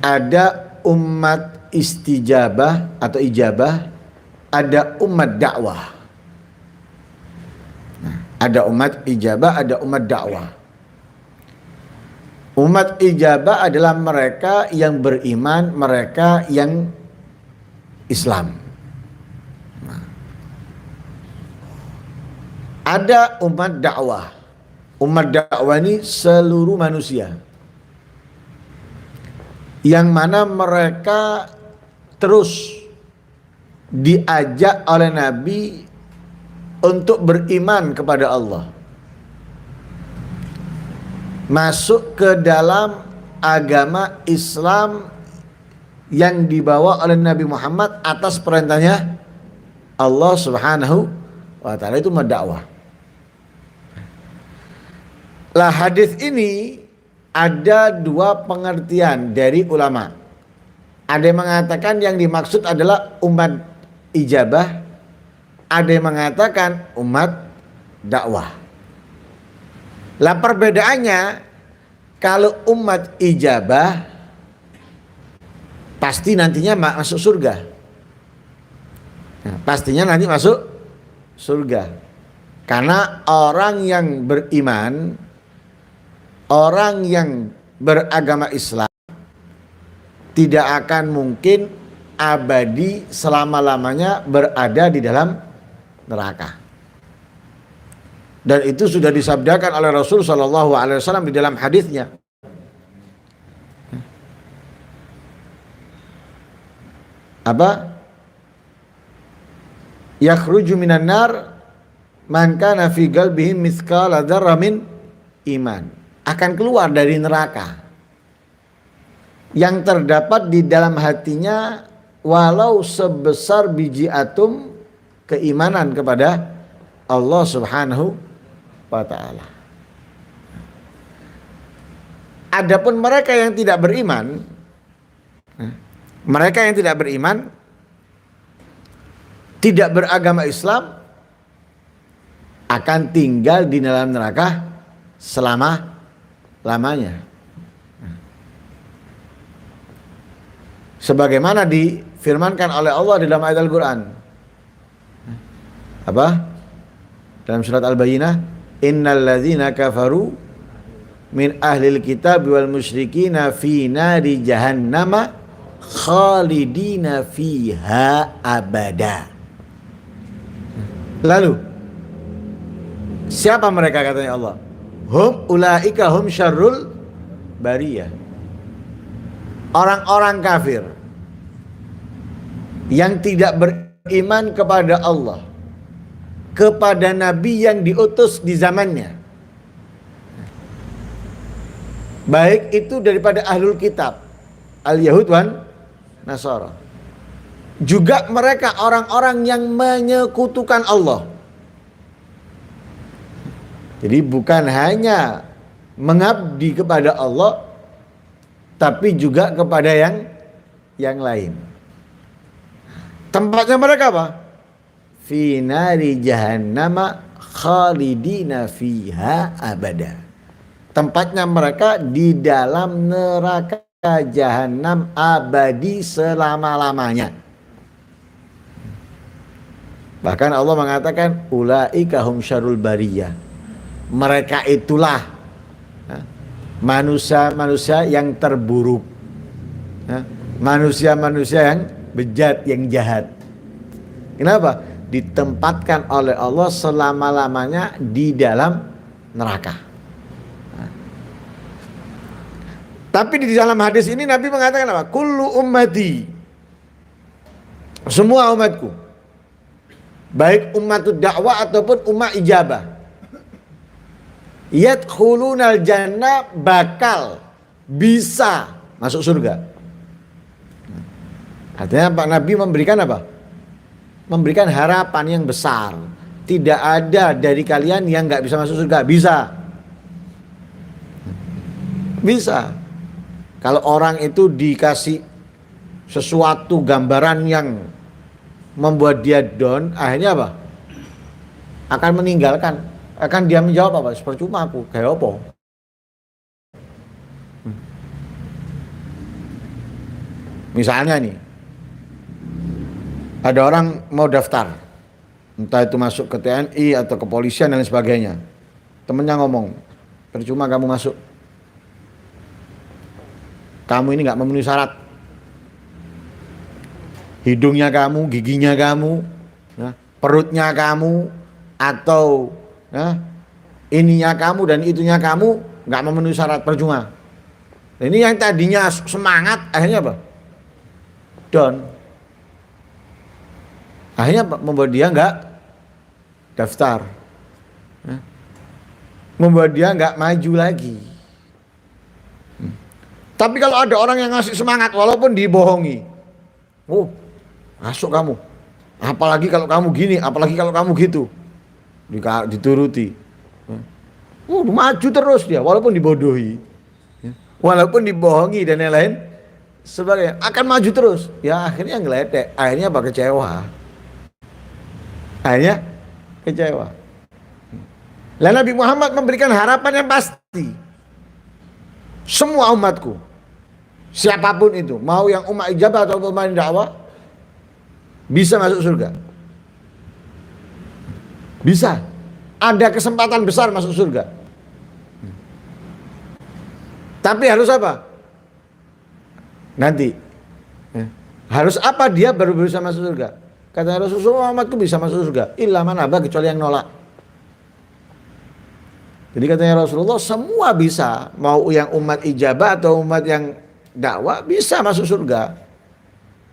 Ada umat istijabah atau ijabah, ada umat dakwah. Ada umat ijabah, ada umat dakwah. Umat ijabah adalah mereka yang beriman, mereka yang Islam. Ada umat dakwah. Umat dakwah ini seluruh manusia, yang mana mereka terus diajak oleh Nabi untuk beriman kepada Allah, masuk ke dalam agama Islam yang dibawa oleh Nabi Muhammad atas perintahnya Allah Subhanahu wa ta'ala. Itu dakwah. Lah, hadis ini ada dua pengertian dari ulama. Ada yang mengatakan yang dimaksud adalah umat ijabah, ada yang mengatakan umat dakwah. Lah, perbedaannya, kalau umat ijabah pasti nantinya masuk surga. Nah, pastinya nanti masuk surga. Karena orang yang beriman, orang yang beragama Islam tidak akan mungkin abadi selama-lamanya berada di dalam neraka. Dan itu sudah disabdakan oleh Rasul sallallahu alaihi wasallam di dalam hadisnya. Apa? Yakhruju minan nar man kana fi qalbihi mithqala dzarratin min iman. Akan keluar dari neraka yang terdapat di dalam hatinya walau sebesar biji atom keimanan kepada Allah Subhanahu wa ta'ala. Adapun mereka yang tidak beriman, mereka yang tidak beriman, tidak beragama Islam, akan tinggal di dalam neraka selama-lamanya. Sebagaimana difirmankan oleh Allah di dalam ayat Al-Quran. Apa? Dalam surat Al-Bayyinah, innal ladzina kafaru min ahlil kitab wal musyrikina fi nari jahannama khalidina fiha abada. Lalu siapa mereka, katanya Allah? Hum ulaika hum syarrul bariyah. Orang-orang kafir yang tidak beriman kepada Allah, kepada Nabi yang diutus di zamannya, baik itu daripada ahlul kitab, al-Yahud wan Nasara, juga mereka orang-orang yang menyekutukan Allah. Jadi bukan hanya mengabdi kepada Allah, tapi juga kepada yang lain. Tempatnya mereka apa? Fi nari jahannama khalidina fiha abada. Tempatnya mereka di dalam neraka jahanam abadi selama-lamanya. Bahkan Allah mengatakan ulaika hum syarrul bariyah. Mereka itulah manusia-manusia yang terburuk, manusia-manusia yang bejat, yang jahat. Kenapa? Ditempatkan oleh Allah selama-lamanya di dalam neraka. Tapi di dalam hadis ini Nabi mengatakan apa? Kullu ummati, semua umatku, baik umatud dakwah ataupun umat ijabah, yadkhulunal jannah, bakal bisa masuk surga. Artinya Pak Nabi memberikan apa? Memberikan harapan yang besar. Tidak ada dari kalian yang nggak bisa masuk surga. Bisa. Bisa. Kalau orang itu dikasih sesuatu gambaran yang membuat dia down, akhirnya apa? Akan meninggalkan. Akan dia menjawab apa? Percuma aku, kayak apa? Misalnya nih, ada orang mau daftar, entah itu masuk ke TNI atau kepolisian dan lain sebagainya. Temennya ngomong, percuma kamu masuk. Kamu ini nggak memenuhi syarat. Hidungnya kamu, giginya kamu, ya, perutnya kamu, atau ya, ininya kamu dan itunya kamu nggak memenuhi syarat, percuma. Ini yang tadinya semangat, akhirnya apa? Down. Akhirnya membuat dia nggak daftar, membuat dia nggak maju lagi. Tapi kalau ada orang yang ngasih semangat walaupun dibohongi, oh masuk kamu, apalagi kalau kamu gini, apalagi kalau kamu gitu, dituruti, maju terus dia walaupun dibodohi, walaupun dibohongi dan lain-lain sebagainya, akan maju terus. Ya akhirnya ngeledek, akhirnya apa? Kecewa. Akhirnya kecewa. Lalu Nabi Muhammad memberikan harapan yang pasti. Semua umatku, siapapun itu, mau yang umat ijabah atau umat dakwah, bisa masuk surga. Bisa. Ada kesempatan besar masuk surga. Tapi harus apa? Nanti. Harus apa dia baru bisa masuk surga? Kata Rasulullah, umatku bisa masuk surga. Illa man aba, kecuali yang nolak. Jadi katanya Rasulullah, semua bisa. Mau yang umat ijabah atau umat yang dakwah bisa masuk surga.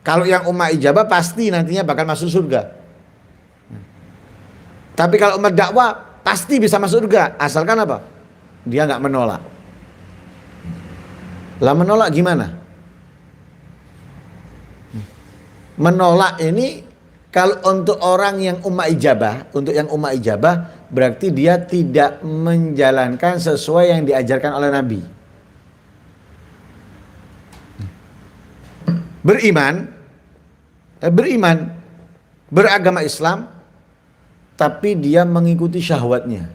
Kalau yang umat ijabah pasti nantinya bakal masuk surga. Tapi kalau umat dakwah pasti bisa masuk surga. Asalkan apa? Dia nggak menolak. Lah menolak gimana? Menolak ini kalau untuk orang yang umat ijabah, untuk yang umat ijabah berarti dia tidak menjalankan sesuai yang diajarkan oleh Nabi. Beriman, beragama Islam, tapi dia mengikuti syahwatnya,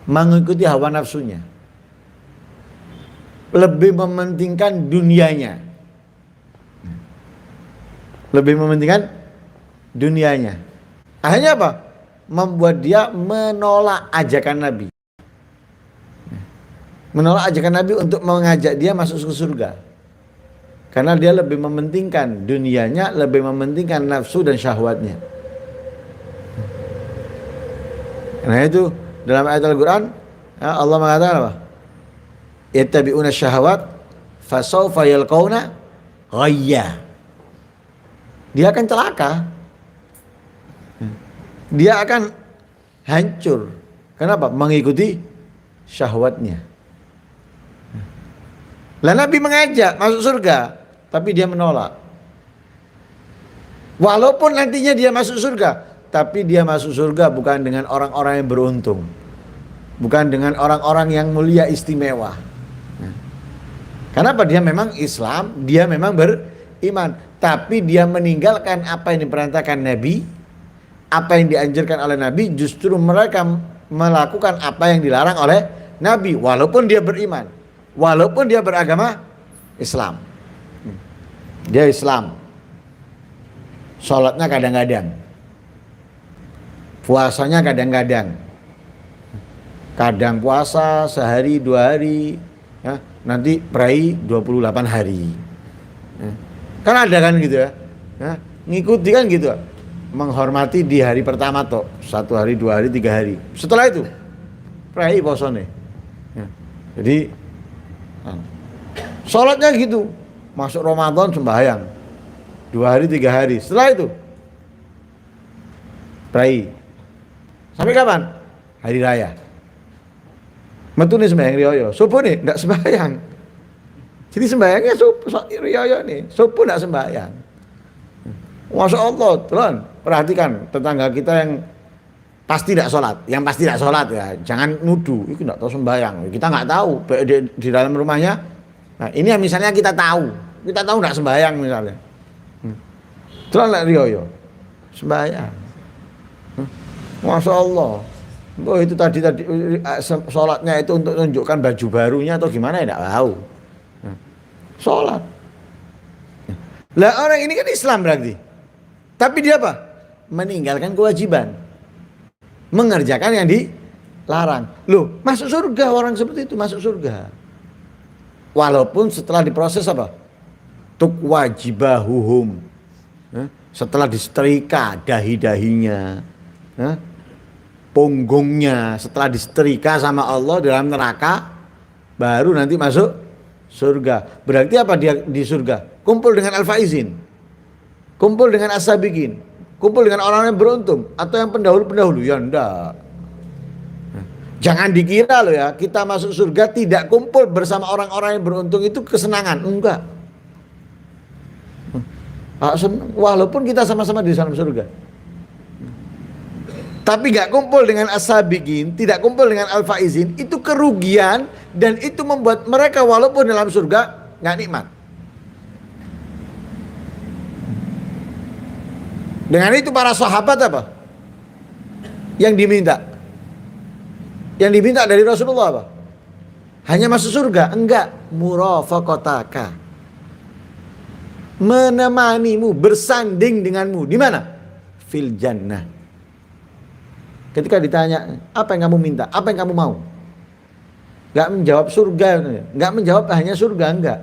mengikuti hawa nafsunya, lebih mementingkan dunianya, Akhirnya apa? Membuat dia menolak ajakan Nabi. Menolak ajakan Nabi untuk mengajak dia masuk ke surga. Karena dia lebih mementingkan dunianya, lebih mementingkan nafsu dan syahwatnya. Nah itu dalam ayat Al-Quran Allah mengatakan apa? Yattabi'una syahawat fasawfa yalqawna ghayya. Dia akan celaka. Dia akan hancur. Kenapa? Mengikuti syahwatnya. Lah Nabi mengajak masuk surga, tapi dia menolak. Walaupun nantinya dia masuk surga, tapi dia masuk surga bukan dengan orang-orang yang beruntung. Bukan dengan orang-orang yang mulia istimewa. Kenapa? Dia memang Islam, dia memang beriman, tapi dia meninggalkan apa yang diperintahkan Nabi, apa yang dianjurkan oleh Nabi, justru mereka melakukan apa yang dilarang oleh Nabi, walaupun dia beriman, walaupun dia beragama Islam. Dia Islam, sholatnya kadang-kadang, puasanya kadang-kadang, kadang puasa sehari 2 hari, ya, nanti perai 28 hari. Kan ada kan gitu ya, ngikuti kan gitu, menghormati di hari pertama toh, 1 hari 2 hari 3 hari, setelah itu perai posone. Jadi sholatnya gitu, masuk Ramadan sembahyang 2 hari 3 hari, setelah itu perai. Sampai kapan? Hari raya. Metu nih sembahyang riyo, subuh nih enggak sembahyang. Jadi sembahyangnya riyo nih, subuh enggak sembahyang. Masya Allah, teman, perhatikan tetangga kita yang pasti tidak sholat, yang pasti tidak sholat ya, jangan nuduh, itu tidak tahu sembahyang, kita nggak tahu di dalam rumahnya. Nah ini yang misalnya kita tahu nggak sembahyang misalnya, terus nggak riyo, sembahyang, Masya Allah, oh itu tadi sholatnya itu untuk menunjukkan baju barunya atau gimana ya nggak tahu, sholat. Lah orang ini kan Islam berarti. Tapi dia apa? Meninggalkan kewajiban. Mengerjakan yang dilarang. Loh, masuk surga orang seperti itu, masuk surga. Walaupun setelah diproses apa? Tuk wajibahuhum. Setelah disetrika dahi-dahinya, punggungnya, setelah disetrika sama Allah dalam neraka, baru nanti masuk surga. Berarti apa dia di surga? Kumpul dengan al-faizin, kumpul dengan as-sabiqin, kumpul dengan orang yang beruntung atau yang pendahulu-pendahulu. Ya enggak. Jangan dikira loh ya, kita masuk surga tidak kumpul bersama orang-orang yang beruntung itu kesenangan. Enggak. Walaupun kita sama-sama di dalam surga. Tapi gak kumpul dengan as-sabiqin, tidak kumpul dengan al-faizin, itu kerugian dan itu membuat mereka walaupun dalam surga gak nikmat. Dengan itu para sahabat apa? Yang diminta? Yang diminta dari Rasulullah apa? Hanya masuk surga? Enggak, murafaqataka. Menemanimu, bersanding denganmu. Di mana? Fil jannah. Ketika ditanya, apa yang kamu minta? Apa yang kamu mau? Enggak menjawab surga, enggak menjawab hanya surga, enggak.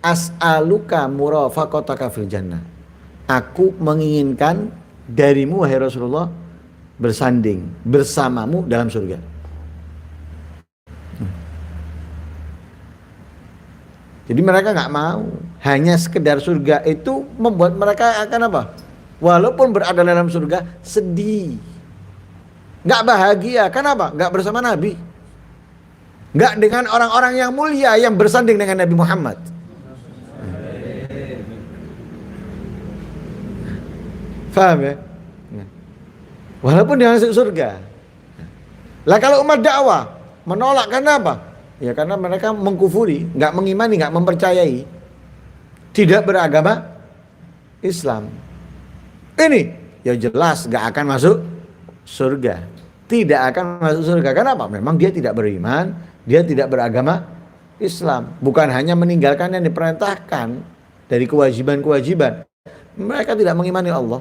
As'aluka murafaqataka fil jannah. Aku menginginkan darimu wahai Rasulullah bersanding bersamamu dalam surga. Jadi mereka nggak mau, hanya sekedar surga itu membuat mereka akan apa? Walaupun berada dalam surga sedih, nggak bahagia. Kenapa? Nggak bersama Nabi, nggak dengan orang-orang yang mulia yang bersanding dengan Nabi Muhammad. Faham ya? Walaupun dia masuk surga. Lah kalau umat dakwah menolak karena apa? Ya karena mereka mengkufuri, nggak mengimani, nggak mempercayai, tidak beragama Islam. Ini ya jelas nggak akan masuk surga, tidak akan masuk surga. Kenapa? Memang dia tidak beriman, dia tidak beragama Islam. Bukan hanya meninggalkan yang diperintahkan dari kewajiban-kewajiban, mereka tidak mengimani Allah,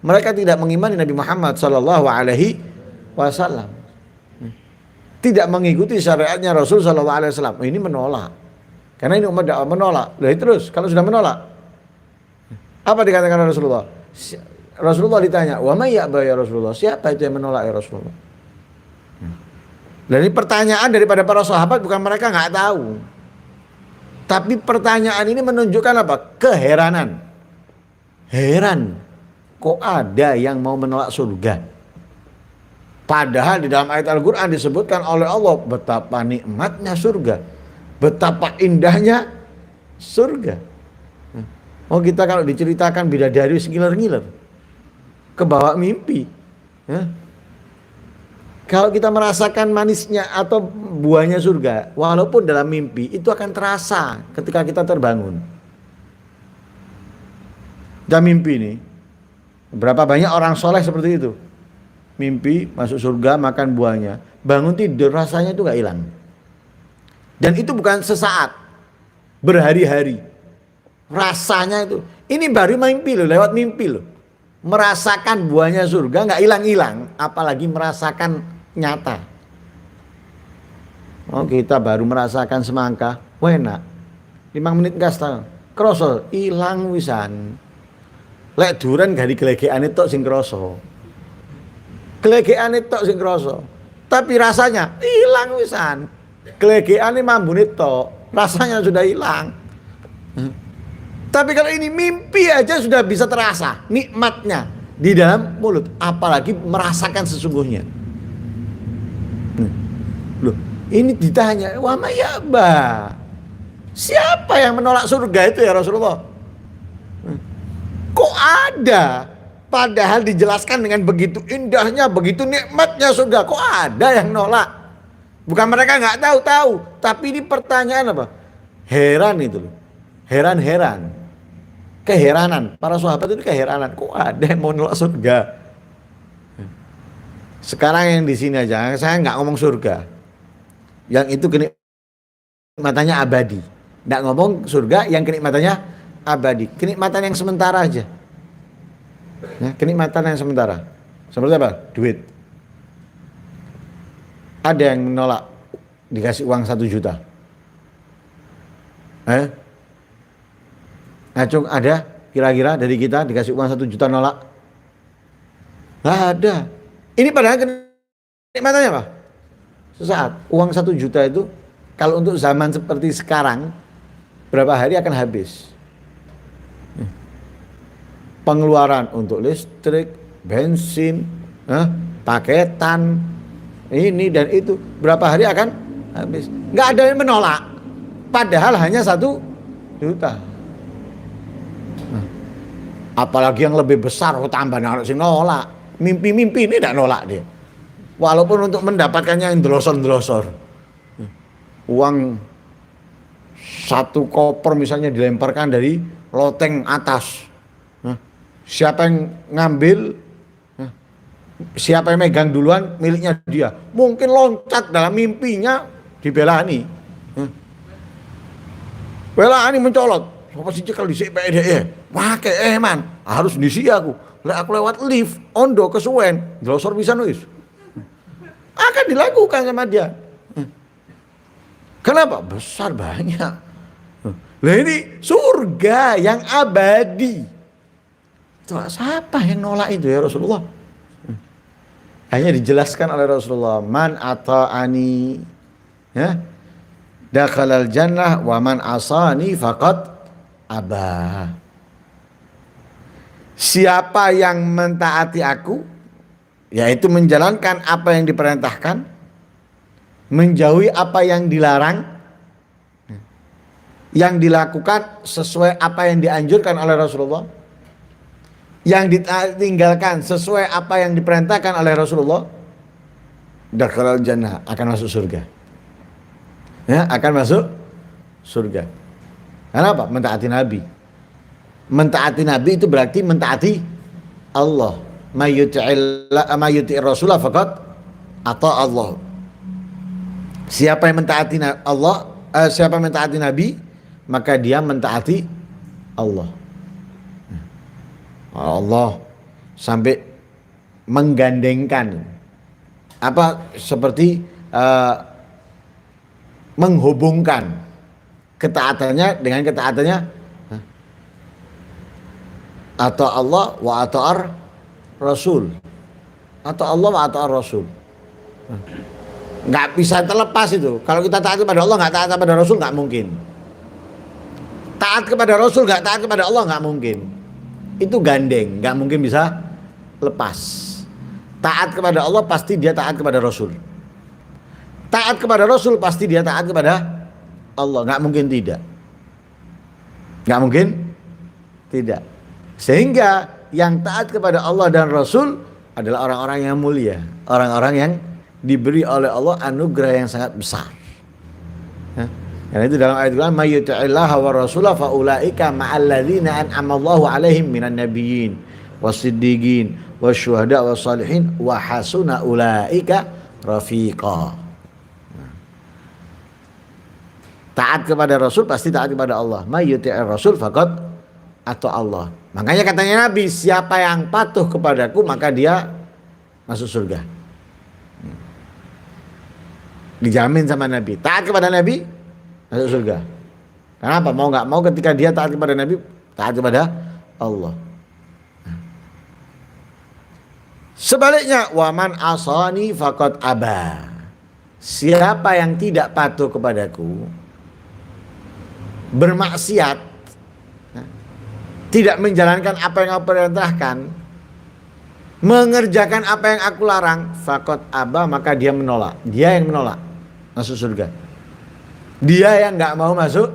mereka tidak mengimani Nabi Muhammad Sallallahu Alaihi Wasallam. Tidak mengikuti syariatnya Rasul Sallallahu Alaihi Wasallam. Ini menolak. Karena ini umat dakwah menolak. Jadi terus kalau sudah menolak, apa dikatakan Rasulullah? Rasulullah ditanya, wa may ya'ba ya Rasulullah? Siapa itu yang menolak ya Rasulullah? Dan ini pertanyaan daripada para sahabat, bukan mereka nggak tahu. Tapi pertanyaan ini menunjukkan apa? Keheranan. Heran. Kok ada yang mau menolak surga? Padahal di dalam ayat Al-Quran disebutkan oleh Allah betapa nikmatnya surga, betapa indahnya surga. Oh kita kalau diceritakan bidadari ngiler-ngiler, kebawa mimpi. Kalau kita merasakan manisnya atau buahnya surga, walaupun dalam mimpi, itu akan terasa ketika kita terbangun. Dan mimpi ini, berapa banyak orang soleh seperti itu. Mimpi masuk surga, makan buahnya, bangun tidur rasanya itu gak hilang. Dan itu bukan sesaat, berhari-hari. Rasanya itu, ini baru mimpi loh, lewat mimpi loh. Merasakan buahnya surga gak hilang-hilang, apalagi merasakan nyata. Oh kita baru merasakan semangka, enak. 5 menit kasta, kroso, hilang wisan. Lek duren gak digelegekan itu sing kroso. Gelegeane tok sing krasa. Tapi rasanya hilang wisan. Gelegeane mambune tok, rasanya sudah hilang. Tapi kalau ini mimpi aja sudah bisa terasa nikmatnya di dalam mulut, apalagi merasakan sesungguhnya. Loh, ini ditanya, "Wa mayyaba?" Siapa yang menolak surga itu ya Rasulullah? Kok ada? Padahal dijelaskan dengan begitu indahnya, begitu nikmatnya surga. Kok ada yang nolak? Bukan mereka nggak tahu, tapi ini pertanyaan apa? Heran itu loh. Heran-heran. Keheranan. Para sahabat itu keheranan. Kok ada yang mau nolak surga? Sekarang yang di sini aja, saya nggak ngomong surga. Yang itu kenikmatannya abadi. Nggak ngomong surga yang kenikmatannya abadi, kenikmatan yang sementara aja. Ya, kenikmatan yang sementara. Seperti apa? Duit. Ada yang menolak dikasih uang 1 juta. Acung ada kira-kira dari kita dikasih uang 1 juta nolak? Nggak ada. Ini padahal kenikmatannya apa? Sesaat. Uang 1 juta itu kalau untuk zaman seperti sekarang berapa hari akan habis. Pengeluaran untuk listrik, bensin, paketan, ini dan itu berapa hari akan habis. Nggak ada yang menolak. Padahal hanya 1 juta. Apalagi yang lebih besar, tambah anak sing nolak. Mimpi-mimpi ini tidak nolak dia. Walaupun untuk mendapatkannya yang delosor-delosor. Uang 1 koper misalnya dilemparkan dari loteng atas. Siapa yang ngambil, siapa yang megang duluan miliknya dia. Mungkin loncat dalam mimpinya dibelani. Belani mencolot. Apa sih kalau disik PDE? Wah man, harus disi aku. Aku lewat lift, ondo kesuwen, delosor bisa nulis. Akan dilakukan sama dia. Kenapa? Besar banyak. Lah ini surga yang abadi. Siapa yang nolak itu ya Rasulullah? Hanya dijelaskan oleh Rasulullah, man ata'ani ya dakhalal jannah wa man asani faqad aba. Siapa yang mentaati aku, yaitu menjalankan apa yang diperintahkan, menjauhi apa yang dilarang, yang dilakukan sesuai apa yang dianjurkan oleh Rasulullah, yang ditinggalkan sesuai apa yang diperintahkan oleh Rasulullah, dakhalal jannah, akan masuk surga. Ya, akan masuk surga. Kenapa? Mentaati Nabi. Mentaati Nabi itu berarti mentaati Allah. Mayyuti'ir Rasulullah faqad ata Allah. Siapa yang mentaati Allah, siapa yang mentaati Nabi, maka dia mentaati Allah. Allah sampai menggandengkan apa seperti menghubungkan ketaatannya dengan ketaatannya atau Allah wa ata'ar Rasul, atau Allah wa ata'ar Rasul. Nggak bisa terlepas itu. Kalau kita taat kepada Allah nggak taat kepada Rasul nggak mungkin. Taat kepada Rasul nggak taat kepada Allah nggak mungkin. Itu gandeng, nggak mungkin bisa lepas. Taat kepada Allah pasti dia taat kepada Rasul. Taat kepada Rasul pasti dia taat kepada Allah, nggak mungkin tidak. Nggak mungkin tidak. Sehingga yang taat kepada Allah dan Rasul adalah orang-orang yang mulia, orang-orang yang diberi oleh Allah anugerah yang sangat besar. Karena itu dalam ayat Al-Quran, "May yuti'illaha wa rasulahu fa ulaika ma'al ladzina an'ama Allahu 'alaihim minan nabiyyin wasiddiqin wasyuhada wassalihin wa hasuna ulaika rafiqa." Taat kepada Rasul pasti taat kepada Allah. May yuti'ir Rasul faqad atau Allah. Makanya katanya Nabi, siapa yang patuh kepadaku maka dia masuk surga. Dijamin sama Nabi. Taat kepada Nabi masuk surga. Kenapa? Mau nggak mau ketika dia taat kepada Nabi, taat kepada Allah. Sebaliknya, waman asani faqad aba. Siapa yang tidak patuh kepadaku, bermaksiat, tidak menjalankan apa yang aku perintahkan, mengerjakan apa yang aku larang, faqad aba, maka dia menolak. Dia yang menolak masuk surga. Dia yang nggak mau masuk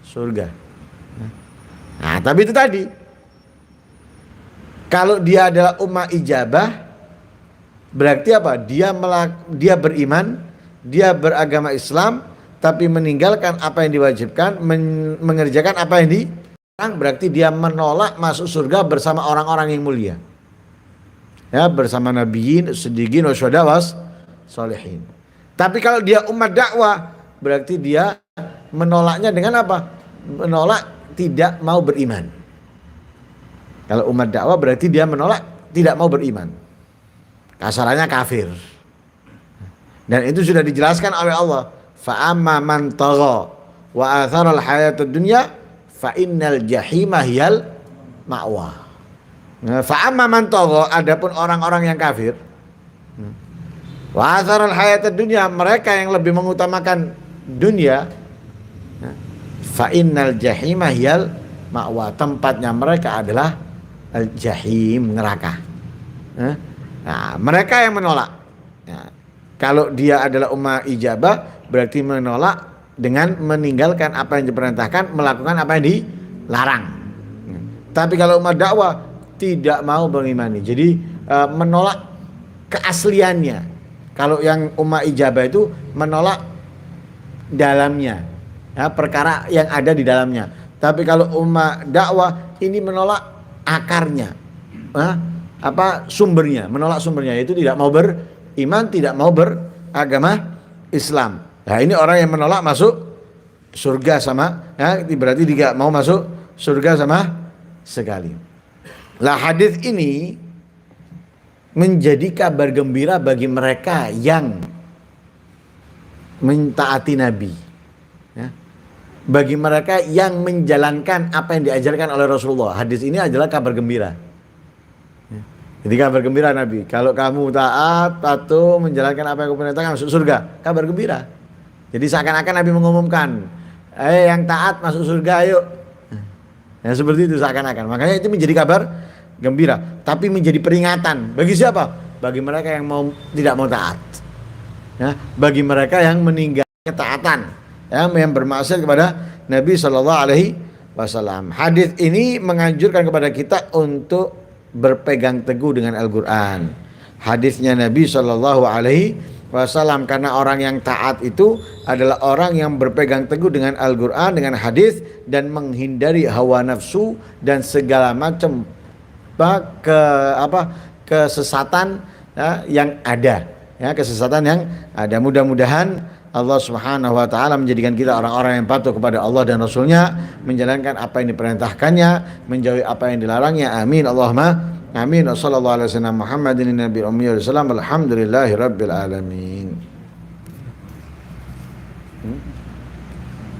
surga. Nah, tapi itu tadi, kalau dia adalah ummah ijabah, berarti apa? Dia beriman, dia beragama Islam, tapi meninggalkan apa yang diwajibkan, mengerjakan apa yang dilarang, berarti dia menolak masuk surga bersama orang-orang yang mulia. Ya, bersama nabiyyin, siddiqin, wasyuhada, wassalihin. Tapi kalau dia umat dakwah, berarti dia menolaknya dengan apa? Menolak tidak mau beriman. Kalau umat dakwah berarti dia menolak tidak mau beriman. Kasarannya kafir. Dan itu sudah dijelaskan oleh Allah. Fa amma man tagha wa athara al-hayatad dunya fa innal jahima hiyal ma'wa. Fa amma man tagha, adapun orang-orang yang kafir, wa athara al-hayatad dunya, mereka yang lebih mengutamakan dunia, fa innal jahima hiyal ma'wa, tempatnya mereka adalah al-jahim, neraka. Nah, mereka yang menolak. Nah, kalau dia adalah ummah ijabah berarti menolak dengan meninggalkan apa yang diperintahkan, melakukan apa yang dilarang. Tapi kalau umat dakwah tidak mau beriman, jadi menolak keasliannya. Kalau yang ummah ijabah itu menolak dalamnya, ya, perkara yang ada di dalamnya. Tapi kalau ummah dakwah ini menolak akarnya, sumbernya, menolak sumbernya, yaitu tidak mau beriman, tidak mau beragama Islam. Nah, ini orang yang menolak masuk surga sama, ya, berarti tidak mau masuk surga sama sekali. Lah, hadis ini menjadi kabar gembira bagi mereka yang mentaati Nabi, ya. Bagi mereka yang menjalankan apa yang diajarkan oleh Rasulullah. Hadis ini adalah kabar gembira. Jadi kabar gembira Nabi, kalau kamu taat, patuh, menjalankan apa yang aku perintahkan, masuk surga. Kabar gembira. Jadi seakan-akan Nabi mengumumkan, yang taat masuk surga, ayo. Ya, seperti itu seakan-akan. Makanya itu menjadi kabar gembira. Tapi menjadi peringatan. Bagi siapa? Bagi mereka yang tidak mau taat. Ya, bagi mereka yang meninggalkan ketaatan, yang bermaksiat kepada Nabi SAW. Hadis ini menganjurkan kepada kita untuk berpegang teguh dengan Al-Quran. Hadisnya Nabi SAW, karena orang yang taat itu adalah orang yang berpegang teguh dengan Al-Quran, dengan hadis, dan menghindari hawa nafsu dan segala macam kesesatan, ya, yang ada, ya, kesesatan yang ada. Mudah-mudahan Allah Subhanahu wa taala menjadikan kita orang-orang yang patuh kepada Allah dan Rasulnya, menjalankan apa yang diperintahkannya, menjauhi apa yang dilarangnya. Amin Allahumma amin. Wassallallahu alaihi wasallam Muhammadin nabiyil ummi wa sallam. Alhamdulillahi rabbil alamin.